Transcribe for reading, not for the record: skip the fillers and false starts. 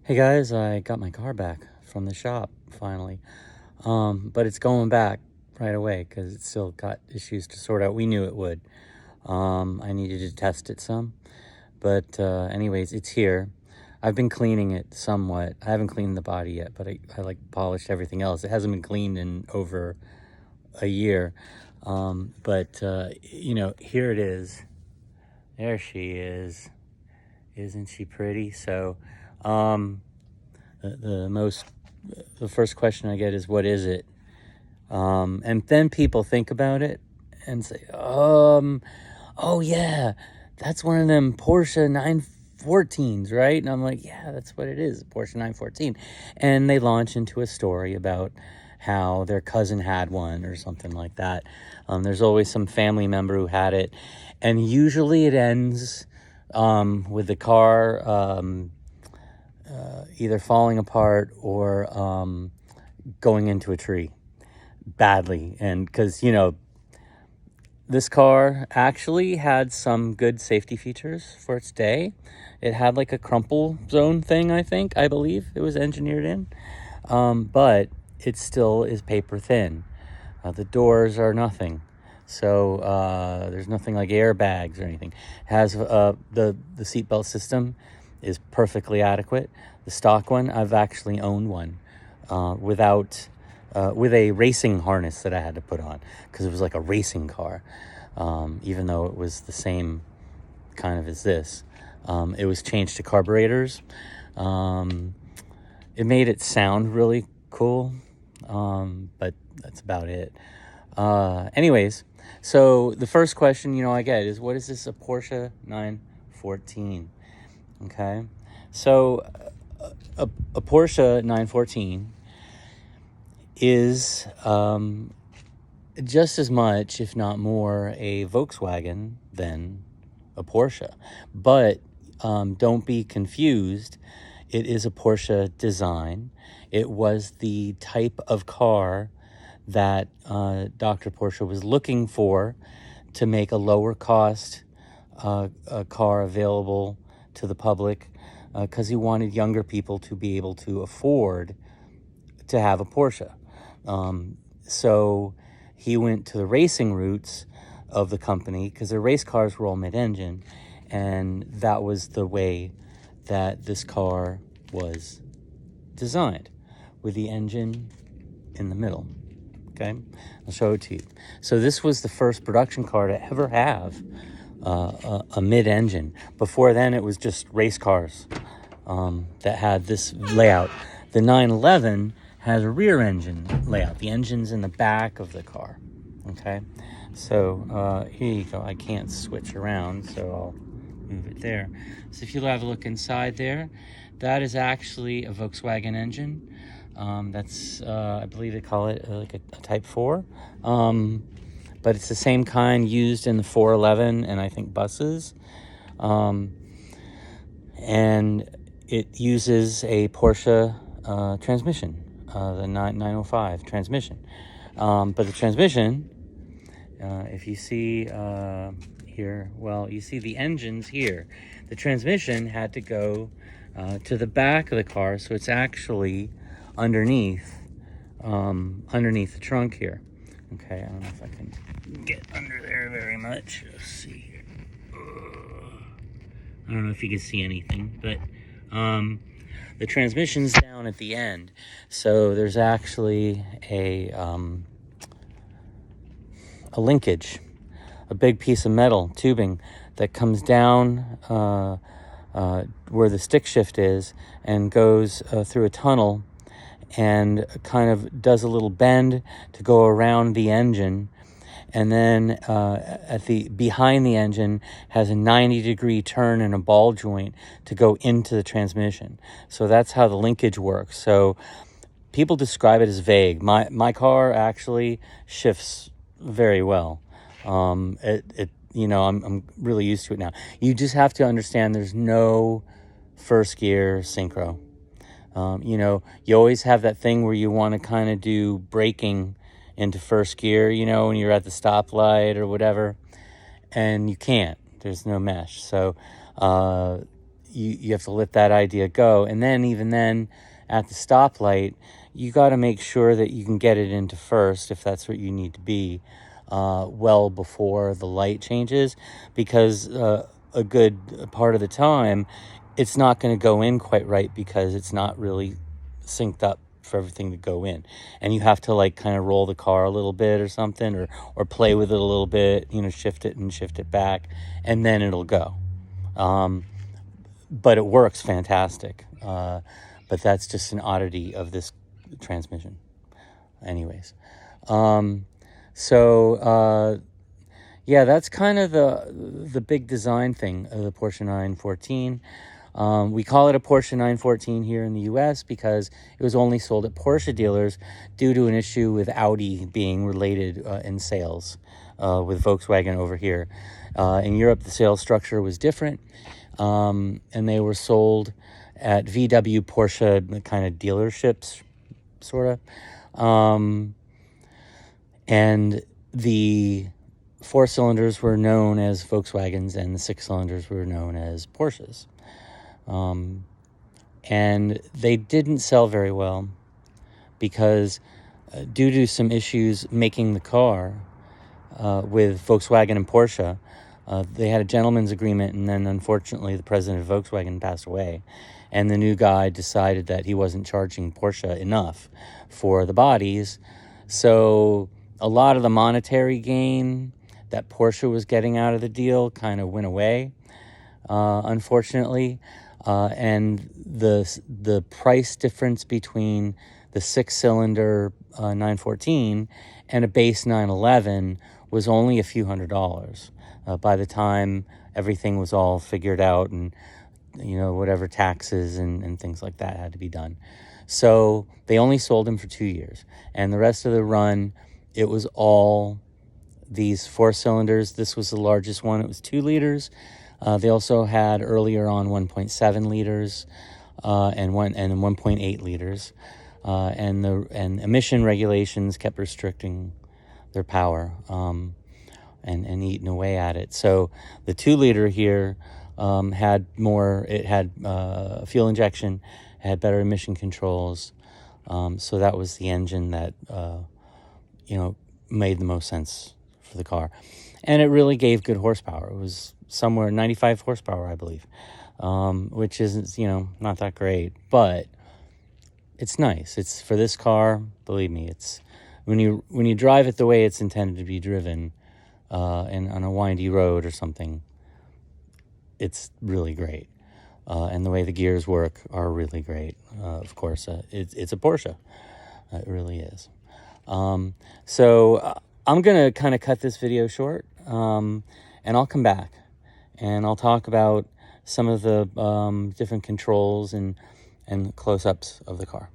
Hey guys, I got my car back from the shop finally. But it's going back right away because it's still got issues to sort out. We knew it would. I needed to test it some. But anyways, it's here. I've been cleaning it somewhat. I haven't cleaned the body yet, but I like polished everything else. It hasn't been cleaned in over a year. But here it is. There she is. Isn't she pretty? So, the first question I get is, what is it? And then people think about it and say, oh yeah, that's one of them Porsche 914s, right? And I'm like, yeah, that's what it is, Porsche 914. And they launch into a story about how their cousin had one or something like that. There's always some family member who had it. And usually it ends with the car either falling apart or going into a tree badly. And because, this car actually had some good safety features for its day. It had like a crumple zone thing, I believe it was engineered in. But it still is paper thin. The doors are nothing. So there's nothing like airbags or anything. It has the seatbelt system is perfectly adequate. The stock one, I've actually owned one with a racing harness that I had to put on because it was like a racing car, even though it was the same kind of as this. It was changed to carburetors. It made it sound really cool, but that's about it. Anyways, so the first question, I get is, what is this, a Porsche 914? Okay, so a Porsche 914 is just as much, if not more, a Volkswagen than a Porsche. But don't be confused. It is a Porsche design. It was the type of car that Dr. Porsche was looking for to make a lower cost a car available to the public, because he wanted younger people to be able to afford to have a Porsche. So he went to the racing roots of the company because their race cars were all mid-engine, and that was the way that this car was designed, with the engine in the middle. Okay, I'll show it to you. So this was the first production car to ever have a mid-engine. Before then, it was just race cars that had this layout. The 911 has a rear engine layout. The engine's in the back of the car. Okay, so here you go. I can't switch around, so I'll move it there. So if you have a look inside there, that is actually a Volkswagen engine. That's I believe they call it like a Type 4, but it's the same kind used in the 411 and I think buses, and it uses a Porsche transmission, the 905 transmission. But the transmission, if you see here, well, you see the engines here. The transmission had to go to the back of the car, so it's actually underneath the trunk here. Okay, I don't know if I can get under there very much. Let's see here. I don't know if you can see anything, but the transmission's down at the end, so there's actually a linkage, a big piece of metal tubing that comes down where the stick shift is and goes through a tunnel and kind of does a little bend to go around the engine, and then behind the engine has a 90-degree turn and a ball joint to go into the transmission. So that's how the linkage works. So people describe it as vague. My car actually shifts very well. I'm really used to it now. You just have to understand there's no first gear synchro. You always have that thing where you want to kind of do braking into first gear, when you're at the stoplight or whatever, and you can't. There's no mesh. So you have to let that idea go. And then even then at the stoplight, you got to make sure that you can get it into first if that's what you need to be, well before the light changes, because a good part of the time it's not going to go in quite right because it's not really synced up for everything to go in, and you have to like kind of roll the car a little bit or something, or play with it a little bit, shift it back, and then it'll go. But it works fantastic. But that's just an oddity of this transmission. Anyways, yeah, that's kind of the big design thing of the Porsche 914. We call it a Porsche 914 here in the US because it was only sold at Porsche dealers due to an issue with Audi being related in sales with Volkswagen over here. In Europe, the sales structure was different, and they were sold at VW Porsche kind of dealerships, sort of. And the 4 cylinders were known as Volkswagens and the 6 cylinders were known as Porsches. And they didn't sell very well because due to some issues making the car with Volkswagen and Porsche, they had a gentleman's agreement, and then unfortunately the president of Volkswagen passed away, and the new guy decided that he wasn't charging Porsche enough for the bodies. So a lot of the monetary gain that Porsche was getting out of the deal kind of went away, unfortunately. And the price difference between the 6-cylinder 914 and a base 911 was only a few $100s. By the time everything was all figured out, and whatever taxes and things like that had to be done. So they only sold them for 2 years, and the rest of the run, it was all these 4 cylinders. This was the largest one. It was 2 liters. They also had earlier on 1.7 liters and 1.8 liters, and emission regulations kept restricting their power and eating away at it. So the 2 liter here had more. It had fuel injection, had better emission controls. So that was the engine that made the most sense for the car, and it really gave good horsepower. It was somewhere 95 horsepower, I believe, which isn't not that great, but it's nice. It's for this car. Believe me, it's when you drive it the way it's intended to be driven, and on a windy road or something, it's really great. And the way the gears work are really great. Of course, it's a Porsche. It really is. So I'm going to kind of cut this video short, and I'll come back and I'll talk about some of the different controls and close-ups of the car.